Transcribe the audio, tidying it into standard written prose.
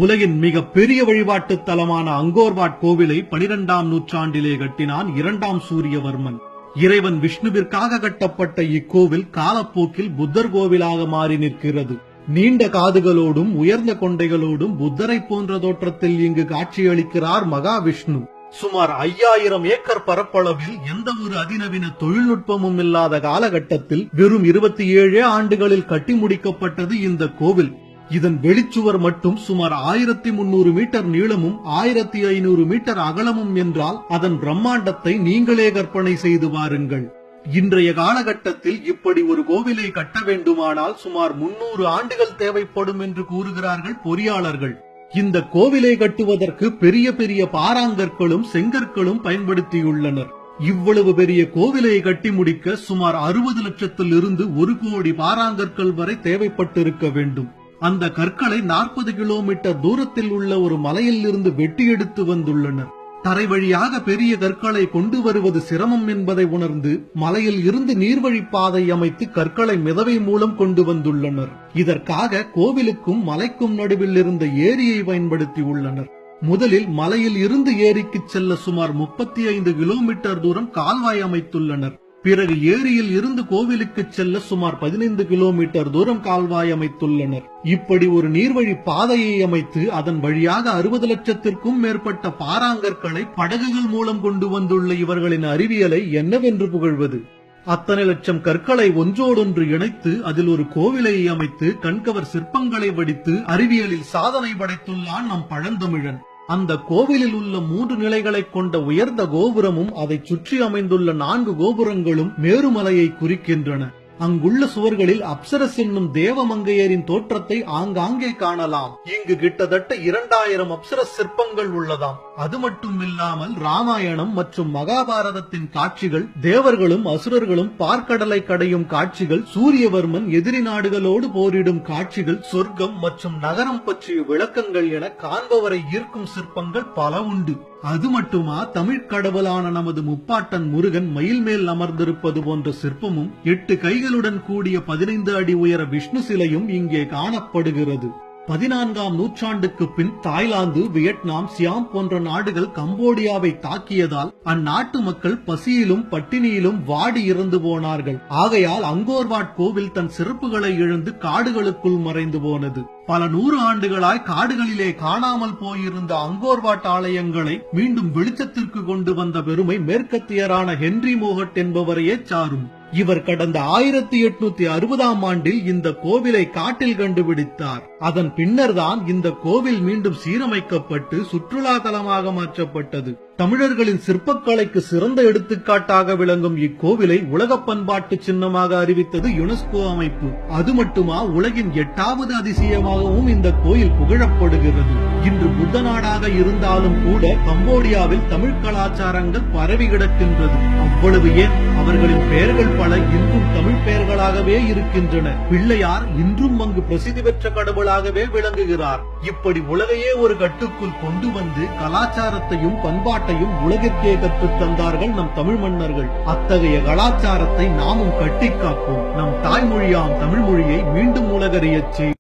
உலகின் மிக பெரிய வழிபாட்டு தலமான அங்கோர்வாட் கோவிலை 12ஆம் நூற்றாண்டிலே கட்டினான் 2ஆம் சூரியவர்மன். இறைவன் விஷ்ணுவிற்காக கட்டப்பட்ட இக்கோவில் காலப்போக்கில் புத்தர் கோவிலாக மாறி நிற்கிறது. நீண்ட காதுகளோடும் உயர்ந்த கொண்டைகளோடும் புத்தரை போன்ற தோற்றத்தில் இங்கு காட்சியளிக்கிறார் மகாவிஷ்ணு. சுமார் 5000 ஏக்கர் பரப்பளவில் எந்த ஒரு அதிநவீன தொழில்நுட்பமும் இல்லாத காலகட்டத்தில் வெறும் 27 ஆண்டுகளில் கட்டி முடிக்கப்பட்டது இந்த கோவில். இதன் வெளிச்சுவர் மட்டும் சுமார் 1300 மீட்டர் நீளமும் 1500 மீட்டர் அகலமும் என்றால் அதன் பிரம்மாண்டத்தை நீங்களே கற்பனை செய்து பாருங்கள். இன்றைய காலகட்டத்தில் இப்படி ஒரு கோவிலை கட்ட வேண்டுமானால் சுமார் 300 ஆண்டுகள் தேவைப்படும் என்று கூறுகிறார்கள் பொறியாளர்கள். இந்த கோவிலை கட்டுவதற்கு பெரிய பெரிய பாறாங்கற்களும் செங்கற்களும் பயன்படுத்தியுள்ளனர். இவ்வளவு பெரிய கோவிலை கட்டி முடிக்க சுமார் 60 லட்சத்தில் இருந்து 1 கோடி பாறாங்கற்கள் வரை தேவைப்பட்டிருக்க வேண்டும். அந்த கற்களை 40 கிலோமீட்டர் தூரத்தில் உள்ள ஒரு மலையில் இருந்து வெட்டி எடுத்து வந்துள்ளனர். தரை வழியாக பெரிய கற்களை கொண்டு வருவது சிரமம் என்பதை உணர்ந்து மலையில் இருந்து நீர்வழி பாதை அமைத்து கற்களை மிதவை மூலம் கொண்டு வந்துள்ளனர். இதற்காக கோவிலுக்கும் மலைக்கும் நடுவில் இருந்த ஏரியை பயன்படுத்தி உள்ளனர். முதலில் மலையில் இருந்து ஏரிக்கு செல்ல சுமார் 35 கிலோமீட்டர் தூரம் கால்வாய் அமைத்துள்ளனர். பிறகு ஏரியில் இருந்து கோவிலுக்கு செல்ல சுமார் 15 கிலோமீட்டர் தூரம் கால்வாய் அமைத்துள்ளனர். இப்படி ஒரு நீர்வழி பாதையை அமைத்து அதன் வழியாக 60 லட்சத்திற்கும் மேற்பட்ட பாறாங்கற்களை படகுகள் மூலம் கொண்டு வந்துள்ள இவர்களின் அறிவியலை என்னவென்று புகழ்வது? அத்தனை லட்சம் கற்களை ஒன்றோடொன்று இணைத்து அதில் ஒரு கோவிலை அமைத்து கண்கவர் சிற்பங்களை வடித்து அறிவியலில் சாதனை படைத்துள்ளான் நம் பழந்தமிழன். அந்த கோவிலில் உள்ள 3 நிலைகளை கொண்ட உயர்ந்த கோபுரமும் அதை சுற்றி அமைந்துள்ள 4 கோபுரங்களும் மேருமலையை குறிக்கின்றன. அங்குள்ள சுவர்களில் அப்சரஸ் என்னும் தேவமங்கையரின் தோற்றத்தை ஆங்காங்கே காணலாம். இங்கு கிட்டத்தட்ட 2000 அப்சரஸ் சிற்பங்கள் உள்ளதாம். அது மட்டும் இல்லாமல் ராமாயணம் மற்றும் மகாபாரதத்தின் காட்சிகள், தேவர்களும் அசுரர்களும் பார்க்கடலை கடையும் காட்சிகள், சூரியவர்மன் எதிரி நாடுகளோடு போரிடும் காட்சிகள், சொர்க்கம் மற்றும் நகரம் பற்றிய விளக்கங்கள் என காண்பவரை ஈர்க்கும் சிற்பங்கள் பல உண்டு. அது மட்டுமா, தமிழ் கடவுளான நமது முப்பாட்டன் முருகன் மயில் மேல் அமர்ந்திருப்பது போன்ற சிற்பமும் 8 கைகளுடன் கூடிய 15 அடி உயர விஷ்ணு சிலையும் இங்கே காணப்படுகிறது. 14ஆம் நூற்றாண்டுக்கு பின் தாய்லாந்து, வியட்நாம், சியாம் போன்ற நாடுகள் கம்போடியாவை தாக்கியதால் அந்நாட்டு மக்கள் பசியிலும் பட்டினியிலும் வாடி இறந்து போனார்கள். ஆகையால் அங்கோர்வாட் கோவில் தன் சிறப்புகளை இழந்து காடுகளுக்குள் மறைந்து போனது. பல 100 ஆண்டுகளாய் காடுகளிலே காணாமல் போயிருந்த அங்கோர்வாட் ஆலயங்களை மீண்டும் வெளிச்சத்திற்கு கொண்டு வந்த பெருமை மேற்கத்தியரான ஹென்றி மோகட் என்பவரையே சாரும். இவர் கடந்த 1860ஆம் ஆண்டில் இந்த கோவிலை காட்டில் கண்டுபிடித்தார். அதன் பின்னர் தான் இந்த கோவில் மீண்டும் சீரமைக்கப்பட்டு சுற்றுலா தலமாக மாற்றப்பட்டது. தமிழர்களின் சிற்பக்கலைக்கு சிறந்த எடுத்துக்காட்டாக விளங்கும் இக்கோவிலை உலக பண்பாட்டு சின்னமாக அறிவித்தது யுனெஸ்கோ அமைப்பு. அது மட்டுமா, உலகின் 8வது அதிசயமாகவும் இந்த கோயில் புகழப்படுகிறது. இன்று புத்த நாடாக இருந்தாலும் கூட கம்போடியாவில் தமிழ் கலாச்சாரங்கள் பரவி கிடக்கின்றது. அவ்வளவு ஏன், அவர்களின் பெயர்கள் பல இன்றும் தமிழ் பெயர்களாகவே இருக்கின்றன. பிள்ளையார் இன்றும் அங்கு பிரசித்தி பெற்ற கடவுளாகவே விளங்குகிறார். இப்படி உலகையே ஒரு கட்டுக்குள் கொண்டு வந்து கலாச்சாரத்தையும் பண்பாட்டையும் உலகிற்கே கற்றுத் தந்தார்கள் நம் தமிழ் மன்னர்கள். அத்தகைய கலாச்சாரத்தை நாமும் கட்டி காப்போம். நம் தாய்மொழியாம் தமிழ் மொழியை மீண்டும் உலகறியச் செய்